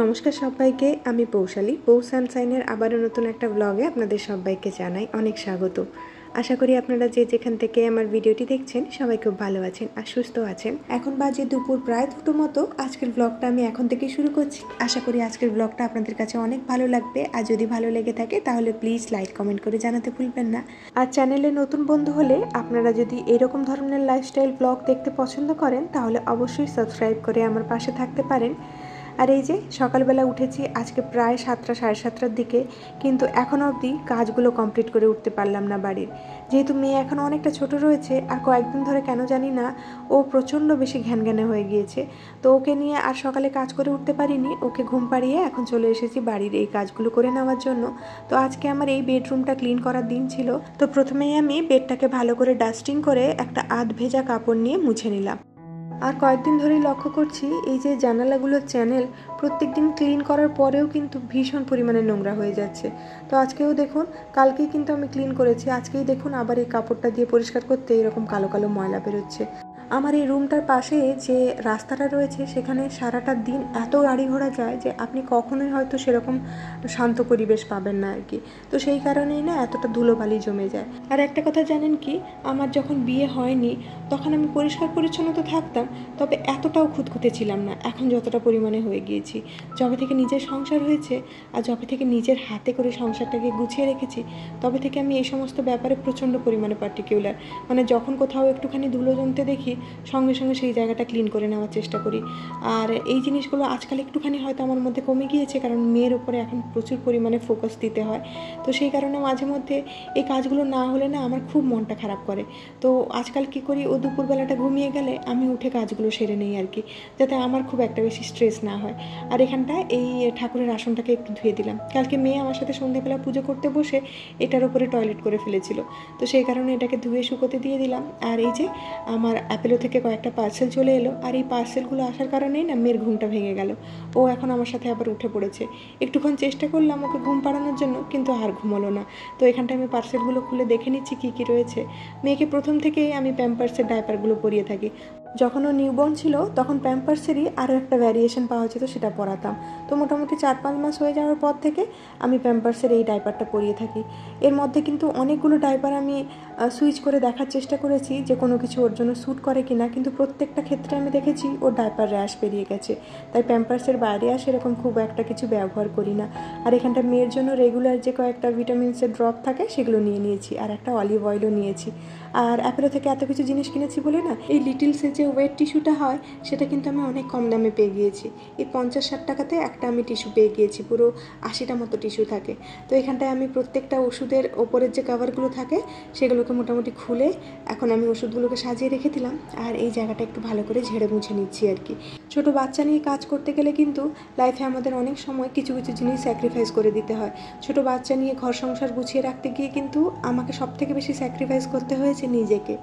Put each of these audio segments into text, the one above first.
নমস্কার সবাইকে, আমি পৌশালী। পৌ সানশাইনের আবারও নতুন একটা ব্লগে আপনাদের সবাইকে জানাই অনেক স্বাগত। আশা করি আপনারা যে যেখান থেকে আমার ভিডিওটি দেখছেন সবাই খুব ভালো আছেন আর সুস্থ আছেন। এখন বাজে দুপুর প্রায় 2টো মতো। আজকের ব্লগটা আমি এখন থেকেই শুরু করছি। আশা করি আজকের ব্লগটা আপনাদের কাছে অনেক ভালো লাগবে। আর যদি ভালো লেগে থাকে তাহলে প্লিজ লাইক কমেন্ট করে জানাতে ভুলবেন না। আর চ্যানেলে নতুন বন্ধু হলে আপনারা যদি এরকম ধরনের লাইফস্টাইল ব্লগ দেখতে পছন্দ করেন তাহলে অবশ্যই সাবস্ক্রাইব করে আমার পাশে থাকতে পারেন। আর এই যে সকালবেলা উঠেছি আজকে প্রায় 7টা সাড়ে 7টার দিকে, কিন্তু এখনও অবধি কাজগুলো কমপ্লিট করে উঠতে পারলাম না বাড়ির। যেহেতু মেয়ে এখনও অনেকটা ছোট রয়েছে আর কয়েকদিন ধরে কেন জানি না ও প্রচণ্ড বেশি ঘ্যানঘ্যানে হয়ে গিয়েছে, তো ওকে নিয়ে আর সকালে কাজ করে উঠতে পারিনি। ওকে ঘুম পাড়িয়ে এখন চলে এসেছি বাড়ির এই কাজগুলো করে নেওয়ার জন্য। তো আজকে আমার এই বেডরুমটা ক্লিন করার দিন ছিল। তো প্রথমেই আমি বেডটাকে ভালো করে ডাস্টিং করে একটা আধ ভেজা কাপড় নিয়ে মুছে নিলাম। আর কয়েকদিন ধরেই লক্ষ্য করছি এই যে জানালাগুলোর চ্যানেল প্রত্যেক দিন ক্লিন করার পরেও কিন্তু ভীষণ পরিমাণে নোংরা হয়ে যাচ্ছে। তো আজকেও দেখুন, কালকেই কিন্তু আমি ক্লিন করেছি, আজকেই দেখুন আবার এই কাপড়টা দিয়ে পরিষ্কার করতে এরকম কালো কালো ময়লা বেরোচ্ছে। আমার এই রুমটার পাশে যে রাস্তাটা রয়েছে সেখানে সারাটা দিন এত গাড়ি ঘোড়া যায় যে আপনি কখনোই হয়তো সেরকম শান্ত পরিবেশ পাবেন না আর কি। তো সেই কারণেই না এতটা ধুলোবালি জমে যায়। আর একটা কথা জানেন কি, আমার যখন বিয়ে হয়নি তখন আমি পরিষ্কার পরিচ্ছন্ন তো থাকতাম, তবে এতটাও খুঁতখুঁতে ছিলাম না এখন যতটা পরিমাণে হয়ে গিয়েছি। যবে থেকে নিজের সংসার হয়েছে আর যবে থেকে নিজের হাতে করে সংসারটাকে গুছিয়ে রেখেছি তবে থেকে আমি এই সমস্ত ব্যাপারে প্রচণ্ড পরিমাণে পার্টিকুলার। মানে যখন কোথাও একটুখানি ধুলো জমতে দেখি সঙ্গে সঙ্গে সেই জায়গাটা ক্লিন করে নেওয়ার চেষ্টা করি। আর এই জিনিসগুলো আজকাল একটুখানি হয়তো আমার মধ্যে কমে গিয়েছে, কারণ মেয়ের উপরে এখন প্রচুর পরিমাণে ফোকাস দিতে হয়। তো সেই কারণে মাঝে মধ্যে এই কাজগুলো না হলে না আমার খুব মনটা খারাপ করে। তো আজকাল কি করি, ও দুপুরবেলাটা ঘুমিয়ে গেলে আমি উঠে কাজগুলো সেরে নেই আর কি, যাতে আমার খুব একটা বেশি স্ট্রেস না হয়। আর এখানটায় এই ঠাকুরের আসনটাকে একটু ধুয়ে দিলাম। কালকে মেয়ে আমার সাথে সন্ধ্যেবেলা পুজো করতে বসে এটার উপরে টয়লেট করে ফেলেছিল, তো সেই কারণে এটাকে ধুয়ে শুকোতে দিয়ে দিলাম। আর এই যে আমার অ্যাপেলো থেকে কয়েকটা পার্সেল চলে এলো, আর এই পার্সেলগুলো আসার কারণেই না মেয়ের ঘুমটা ভেঙে গেল। ও এখন আমার সাথে আবার উঠে পড়েছে। একটুক্ষণ চেষ্টা করলাম ওকে ঘুম পাড়ানোর জন্য, কিন্তু আর ঘুমোলো না। তো এখানটায় আমি পার্সেলগুলো খুলে দেখে নিচ্ছি কী কী রয়েছে। মেয়েকে প্রথম থেকেই আমি প্যাম্পার্সের ডাইপারগুলো পরিয়ে থাকি। যখন ও নিউবর্ন ছিল তখন প্যাম্পার্সেরই আরও একটা ভ্যারিয়েশন পাওয়া যেত, সেটা পরাতাম। তো মোটামুটি 4-5 মাস হয়ে যাওয়ার পর থেকে আমি প্যাম্পার্সের এই ডাইপারটা পরিয়ে থাকি। এর মধ্যে কিন্তু অনেকগুলো ডাইপার আমি সুইচ করে দেখার চেষ্টা করেছি যে কোনো কিছু ওর জন্য স্যুট করে কি না, কিন্তু প্রত্যেকটা ক্ষেত্রে আমি দেখেছি ওর ডাইপার র্যাশ বেরিয়ে গেছে। তাই প্যাম্পার্সের বাইরে আর সেরকম খুব একটা কিছু ব্যবহার করি না। আর এখানটা মেয়ের জন্য রেগুলার যে কয়েকটা ভিটামিনসের ড্রপ থাকে সেগুলো নিয়ে নিয়েছি, আর একটা অলিভ অয়েলও নিয়েছি। আর অ্যাপেলো থেকে এত কিছু জিনিস কিনেছি বলে না, এই লিটিলসের যে ওয়েট টিস্যুটা হয় সেটা কিন্তু আমি অনেক কম দামে পেয়ে গিয়েছি। এই 50-60 টাকাতে একটা আমি টিস্যু পেয়ে গিয়েছি, পুরো 80টা মতো টিস্যু থাকে। তো এখানটায় আমি প্রত্যেকটা ওষুধের ওপরের যে কাভারগুলো থাকে সেগুলোকে মোটামুটি খুলে এখন আমি ওষুধগুলোকে সাজিয়ে রেখে দিলাম। আর এই জায়গাটা একটু ভালো করে ঝেড়ে মুছে নিচ্ছি আর কি। ছোটো বাচ্চা নিয়ে কাজ করতে গেলে কিন্তু লাইফে আমাদের অনেক সময় কিছু কিছু জিনিস স্যাক্রিফাইস করে দিতে হয়। ছোটো বাচ্চা নিয়ে ঘর সংসার গুছিয়ে রাখতে গিয়ে কিন্তু আমাকে সবথেকে বেশি স্যাক্রিফাইস করতে হয়েছে নিজেকে।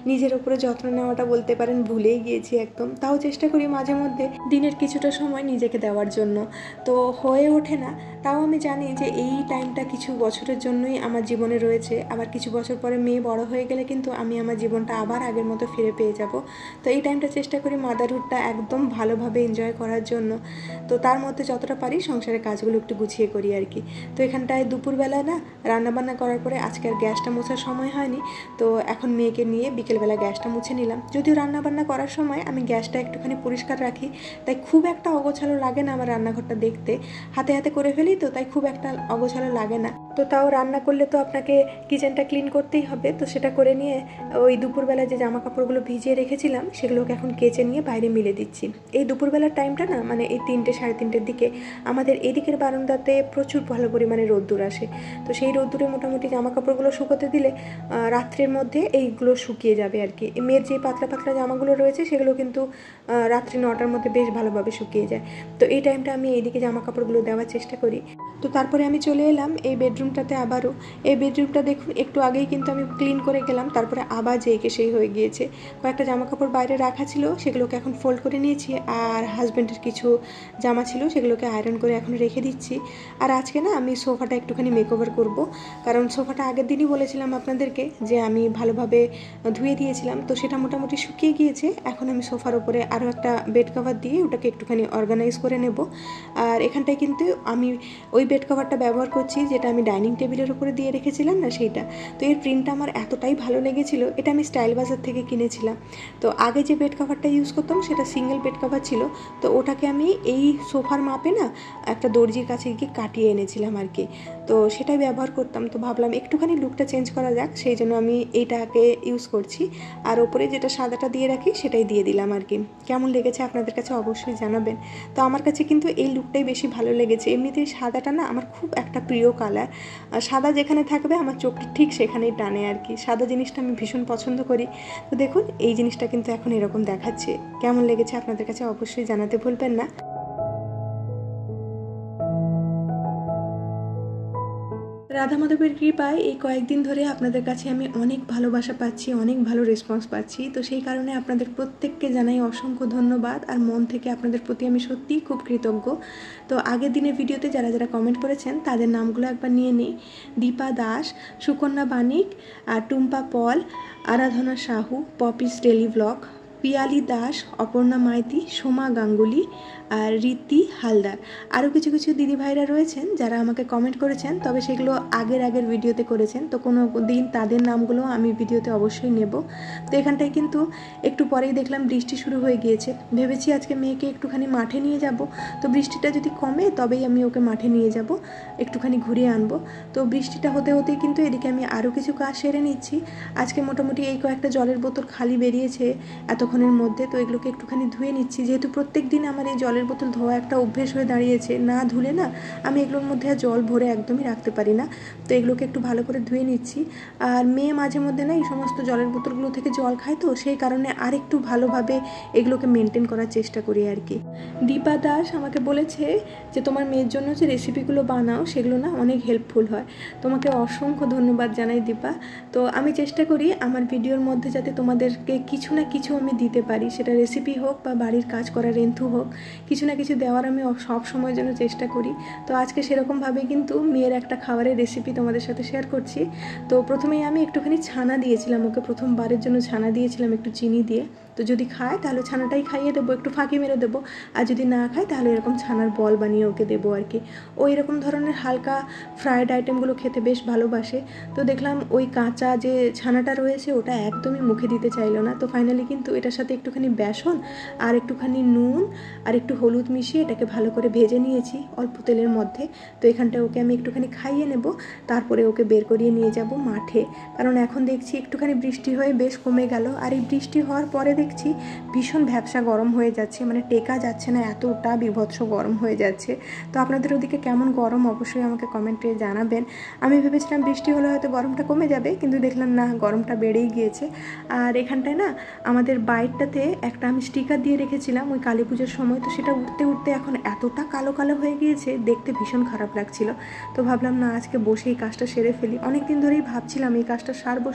নিজের ওপরে যত্ন নেওয়াটা বলতে পারেন ভুলেই গিয়েছি একদম। তাও চেষ্টা করি মাঝে মধ্যে দিনের কিছুটা সময় নিজেকে দেওয়ার জন্য, তো হয়ে ওঠে না। তাও আমি জানি যে এই টাইমটা কিছু বছরের জন্যই আমার জীবনে রয়েছে, আবার কিছু বছর পরে মেয়ে বড় হয়ে গেলে কিন্তু আমি আমার জীবনটা আবার আগের মতো ফিরে পেয়ে যাব। তো এই টাইমটা চেষ্টা করি মাদারহুডটা একদম ভালোভাবে এনজয় করার জন্য। তো তার মধ্যে যতটা পারি সংসারের কাজগুলো একটু গুছিয়ে করি আর কি। তো এখানটায় দুপুরবেলা না রান্নাবান্না করার পরে আজকে আর গ্যাসটা মোছার সময় হয়নি, তো এখন মেয়েকে নিয়ে বিকেলবেলা গ্যাসটা মুছে নিলাম। যদিও রান্নাবান্না করার সময় আমি গ্যাসটা একটুখানি পরিষ্কার রাখি, তাই খুব একটা অগোছালো লাগে না আমার রান্নাঘরটা দেখতে। হাতে হাতে করে ফেলি তো, তাই খুব একটা অগোছালো লাগে না। তো তাও রান্না করলে তো আপনাকে কিচেনটা ক্লিন করতেই হবে, তো সেটা করে নিয়ে ওই দুপুরবেলা যে জামা কাপড়গুলো ভিজিয়ে রেখেছিলাম সেগুলোকে এখন কেচে নিয়ে বাইরে মিলে দিচ্ছি। এই দুপুরবেলার টাইমটা না, মানে এই 3টে সাড়ে 3টের দিকে আমাদের এদিকের বারান্দাতে প্রচুর ভালো পরিমাণে রোদ্দুর আসে। তো সেই রোদ্দুরে মোটামুটি জামা কাপড়গুলো শুকোতে দিলে রাত্রের মধ্যে এইগুলো শুকিয়ে যাবে আর কি। মেয়ের যে পাতলা পাতলা জামাগুলো রয়েছে সেগুলো কিন্তু রাত্রি 9টার মধ্যে বেশ ভালোভাবে শুকিয়ে যায়। তো এই টাইমটা আমি এইদিকে জামা কাপড়গুলো দেওয়ার চেষ্টা করি। তো তারপরে আমি চলে এলাম এই বেডরুমটাতে আবারও। এই বেডরুমটা দেখুন একটু আগেই কিন্তু আমি ক্লিন করে গেলাম, তারপরে আবার যেইকে সেই হয়ে গিয়েছে। কয়েকটা জামা কাপড় বাইরে রাখা ছিল, সেগুলোকে এখন ফোল্ড করে নিয়েছি, আর হাজব্যান্ডের কিছু জামা ছিল সেগুলোকে আয়রন করে এখন রেখে দিচ্ছি। আর আজকে না আমি সোফাটা একটুখানি মেকওভার করব, কারণ সোফাটা আগের দিনই বলেছিলাম আপনাদেরকে যে আমি ভালোভাবে ধুয়ে দিয়েছিলাম, তো সেটা মোটামুটি শুকিয়ে গিয়েছে। এখন আমি সোফার উপরে আরও একটা বেড কভার দিয়ে ওটাকে একটুখানি অর্গানাইজ করে নেব। আর এখানটায় কিন্তু আমি ওই বেড কভারটা ব্যবহার করছি যেটা আমি ডাইনিং টেবিলের উপরে দিয়ে রেখেছিলাম না, সেইটা। তো এর প্রিন্টটা আমার এতটাই ভালো লেগেছিল, এটা আমি স্টাইল বাজার থেকে কিনেছিলাম। তো আগে যে বেড কভারটা ইউজ করতাম সেটা সিঙ্গেল বেড কভার ছিল, তো ওটাকে আমি এই সোফার মাপে না একটা দর্জির কাছে গিয়ে কাটিয়ে এনেছিলাম আর কি। তো সেটাই ব্যবহার করতাম, তো ভাবলাম একটুখানি লুকটা চেঞ্জ করা যাক, সেই জন্য আমি এইটাকে ইউজ করছি। আর ওপরে যেটা সাদাটা দিয়ে রাখি সেটাই দিয়ে দিলাম আর কি। কেমন লেগেছে আপনাদের কাছে অবশ্যই জানাবেন। তো আমার কাছে কিন্তু এই লুকটাই বেশি ভালো লেগেছে। এমনিতেই সাদাটা না আমার খুব একটা প্রিয় কালার, সাদা যেখানে থাকবে আমার চোখটা ঠিক সেখানেই টানে আর কি। সাদা জিনিসটা আমি ভীষণ পছন্দ করি। তো দেখুন এই জিনিসটা কিন্তু এখন এরকম দেখাচ্ছে। কেমন লেগেছে আপনাদের কাছে অবশ্যই জানাতে ভুলবেন না। রাধা মাধবের কৃপায় এই কয়েকদিন ধরে আপনাদের কাছে আমি অনেক ভালোবাসা পাচ্ছি, অনেক ভালো রেসপন্স পাচ্ছি। তো সেই কারণে আপনাদের প্রত্যেককে জানাই অসংখ্য ধন্যবাদ, আর মন থেকে আপনাদের প্রতি আমি সত্যিই খুব কৃতজ্ঞ। তো আগের দিনের ভিডিওতে যারা যারা কমেন্ট করেছেন তাদের নামগুলো একবার নিয়ে নিই। দীপা দাস, সুকন্যা বানিক, আর Tumpa Pal, Aradhana Sahu, Poppy's Daily Blog, Piyali Das, Aparna Maiti, Soma Ganguly, আর রীতি হালদার। আরও কিছু কিছু দিদিভাইরা রয়েছেন যারা আমাকে কমেন্ট করেছেন, তবে সেগুলো আগের ভিডিওতে করেছেন, তো কোনো দিন তাদের নামগুলো আমি ভিডিওতে অবশ্যই নেব। তো এখানটায় কিন্তু একটু পরেই দেখলাম বৃষ্টি শুরু হয়ে গিয়েছে। ভেবেছি আজকে মেয়েকে একটুখানি মাঠে নিয়ে যাব, তো বৃষ্টিটা যদি কমে তবেই আমি ওকে মাঠে নিয়ে যাব, একটুখানি ঘুরিয়ে আনবো। তো বৃষ্টিটা হতে হতেই কিন্তু এদিকে আমি আরও কিছু কাজ সেরে নিচ্ছি। আজকে মোটামুটি এই কয়েকটা জলের বোতল খালি বেরিয়েছে এতক্ষণের মধ্যে, তো এগুলোকে একটুখানি ধুয়ে নিচ্ছি। যেহেতু প্রত্যেক দিন আমার এই জলের বোতল ধোয়া একটা অভ্যেস হয়ে দাঁড়িয়েছে, না ধুলে না আমি এগুলোর মধ্যে আর জল ভরে একদমই রাখতে পারি না। তো এগুলোকে একটু ভালো করে ধুয়ে নিচ্ছি। আর মেয়ে মাঝে মধ্যে না এই সমস্ত জলের বোতলগুলো থেকে জল খায়, তো সেই কারণে আরেকটু ভালোভাবে এগুলোকে মেনটেন করার চেষ্টা করি আর কি। দীপা দাস আমাকে বলেছে যে তোমার মেয়ের জন্য যে রেসিপিগুলো বানাও সেগুলো না অনেক হেল্পফুল হয়। তোমাকে অসংখ্য ধন্যবাদ জানাই দীপা। তো আমি চেষ্টা করি আমার ভিডিওর মধ্যে যাতে তোমাদেরকে কিছু না কিছু আমি দিতে পারি, সেটা রেসিপি হোক বা বাড়ির কাজ করার রেন্থু হোক, কিছু না কিছু দেওয়ার আমি সব সময়ের জন্য চেষ্টা করি। তো আজকে সেরকমভাবে কিন্তু মেয়ের একটা খাবারের রেসিপি তোমাদের সাথে শেয়ার করছি। তো প্রথমেই আমি একটুখানি ছানা দিয়েছিলাম ওকে, প্রথমবারের জন্য ছানা দিয়েছিলাম একটু চিনি দিয়ে। তো যদি খায় তাহলে ছানাটাই খাইয়ে দেবো, একটু ফাঁকি মেরে দেবো, আর যদি না খায় তাহলে এরকম ছানার বল বানিয়ে ওকে দেবো আর কি। ও এরকম ধরনের হালকা ফ্রায়েড আইটেমগুলো খেতে বেশ ভালোবাসে। তো দেখলাম ওই কাঁচা যে ছানাটা রয়েছে ওটা একদমই মুখে দিতে চাইলো না। তো ফাইনালি কিন্তু এটার সাথে একটুখানি বেসন আর একটুখানি নুন আর একটু হলুদ মিশিয়ে এটাকে ভালো করে ভেজে নিয়েছি অল্প তেলের মধ্যে। তো এখানটায় ওকে আমি একটুখানি খাইয়ে নেব, তারপরে ওকে বের করিয়ে নিয়ে যাব মাঠে। কারণ এখন দেখছি একটুখানি বৃষ্টি হয়ে বেশ কমে গেল, আর এই বৃষ্টি হওয়ার পরে দেখছি ভীষণ ভ্যাপসা গরম হয়ে যাচ্ছে, মানে টেকা যাচ্ছে না, এতটা বীভৎস গরম হয়ে যাচ্ছে। তো আপনাদের ওদিকে কেমন গরম অবশ্যই আমাকে কমেন্টে জানাবেন। আমি ভেবেছিলাম বৃষ্টি হলে হয়তো গরমটা কমে যাবে, কিন্তু দেখলাম না, গরমটা বেড়েই গিয়েছে। আর এখানটায় না আমাদের বাইকটাতে একটা আমি স্টিকার দিয়ে রেখেছিলাম ওই কালী পুজোর সময়, তো সেটা উঠতে উঠতে এখন এতটা কালো কালো হয়ে গিয়েছে, দেখতে ভীষণ খারাপ লাগছিল। তো ভাবলাম না আজকে বসে এই কাজটা সেরে ফেলি। অনেক দিন ধরেই ভাবছিলাম এই কাজটা সারবো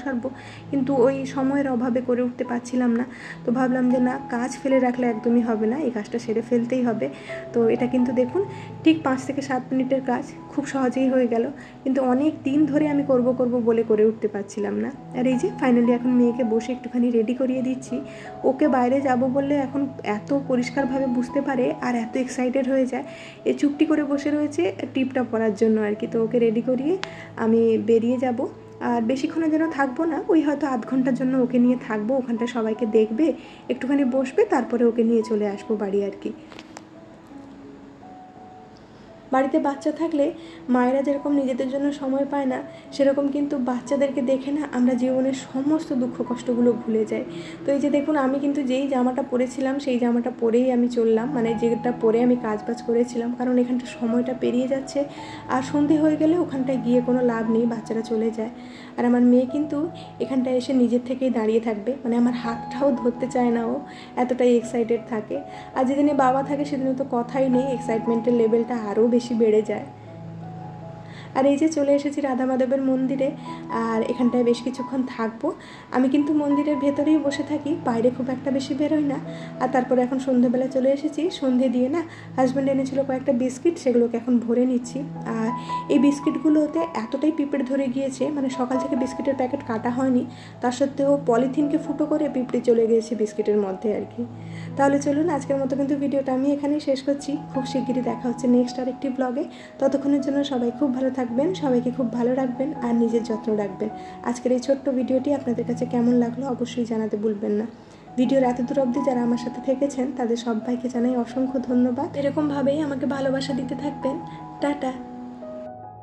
কিন্তু ওই সময়ের অভাবে করে উঠতে পারছিলাম না। তো ভাবলাম যে না, কাজ ফেলে রাখলে একদমই হবে না, এই কাজটা সেরে ফেলতেই হবে। তো এটা কিন্তু দেখুন ঠিক 5 থেকে 7 মিনিটের কাজ, খুব সহজেই হয়ে গেল, কিন্তু অনেক দিন ধরে আমি করব বলে করে উঠতে পারছিলাম না। আর এই যে ফাইনালি এখন মেয়েকে বসে একটুখানি রেডি করিয়ে দিচ্ছি। ওকে বাইরে যাব বললে এখন এত পরিষ্কারভাবে বুঝতে পারে আর এত এক্সাইটেড হয়ে যায়, এ চুপটি করে বসে রয়েছে টিপটা পরার জন্য আর কি। তো ওকে রেডি করিয়ে আমি বেরিয়ে যাব। আর বেশিক্ষণের জন্য থাকবো না, ওই হয়তো আধ ঘন্টার জন্য ওকে নিয়ে থাকবো, ওখানটা সবাইকে দেখবে, একটুখানি বসবে, তারপরে ওকে নিয়ে চলে আসবো বাড়ি আর কি। বাড়িতে বাচ্চা থাকলে মায়েরা যেরকম নিজেদের জন্য সময় পায় না, সেরকম কিন্তু বাচ্চাদেরকে দেখে না আমরা জীবনের সমস্ত দুঃখ কষ্টগুলো ভুলে যাই। তো এই যে দেখুন আমি কিন্তু যেই জামাটা পরেছিলাম সেই জামাটা পরেই আমি চললাম, মানে যেটা পরে আমি কাজবাজ করেছিলাম, কারণ এখানটা সময়টা পেরিয়ে যাচ্ছে আর সন্ধে হয়ে গেলে ওখানটায় গিয়ে কোনো লাভ নেই, বাচ্চারা চলে যায়। আর আমার মেয়ে কিন্তু এখানটায় এসে নিজের থেকেই দাঁড়িয়ে থাকবে, মানে আমার হাতটাও ধরতে চায় না, ও এতটাই এক্সাইটেড থাকে। আর যেদিনে বাবা থাকে সেদিনে তো কথাই নেই, এক্সাইটমেন্টের লেভেলটা আরও বেশি বেড়ে যায়। আর এই যে চলে এসেছি রাধা মাধবের মন্দিরে, আর এখানটায় বেশ কিছুক্ষণ থাকবো। আমি কিন্তু মন্দিরের ভেতরেই বসে থাকি, বাইরে খুব একটা বেশি বেরোই না। আর তারপরে এখন সন্ধ্যেবেলা চলে এসেছি, সন্ধ্যে দিয়ে না হাজব্যান্ড এনেছিল কয়েকটা বিস্কিট, সেগুলোকে এখন ভরে নিচ্ছি। আর এই বিস্কিটগুলোতে এতটাই পিঁপড়ে ধরে গিয়েছে, মানে সকাল থেকে বিস্কিটের প্যাকেট কাটা হয়নি, তার সত্ত্বেও পলিথিনকে ফুটো করে পিঁপড়ে চলে গিয়েছে বিস্কিটের মধ্যে আর কি। তাহলে চলুন আজকের মতো কিন্তু ভিডিওটা আমি এখানেই শেষ করছি। খুব শিগগিরই দেখা হচ্ছে নেক্সট আরেকটি ব্লগে। ততক্ষণের জন্য সবাই খুব ভালো থাকবেন, সবাইকে খুব ভালো রাখবেন আর নিজের যত্ন রাখবেন। আজকের এই ছোট্ট ভিডিওটি আপনাদের কাছে কেমন লাগলো অবশ্যই জানাতে ভুলবেন না। ভিডিওর এত দূর অবধি যারা আমার সাথে থেকেছেন তাদের সবাইকে জানাই অসংখ্য ধন্যবাদ। এরকমভাবেই আমাকে ভালোবাসা দিতে থাকবেন। টাটা।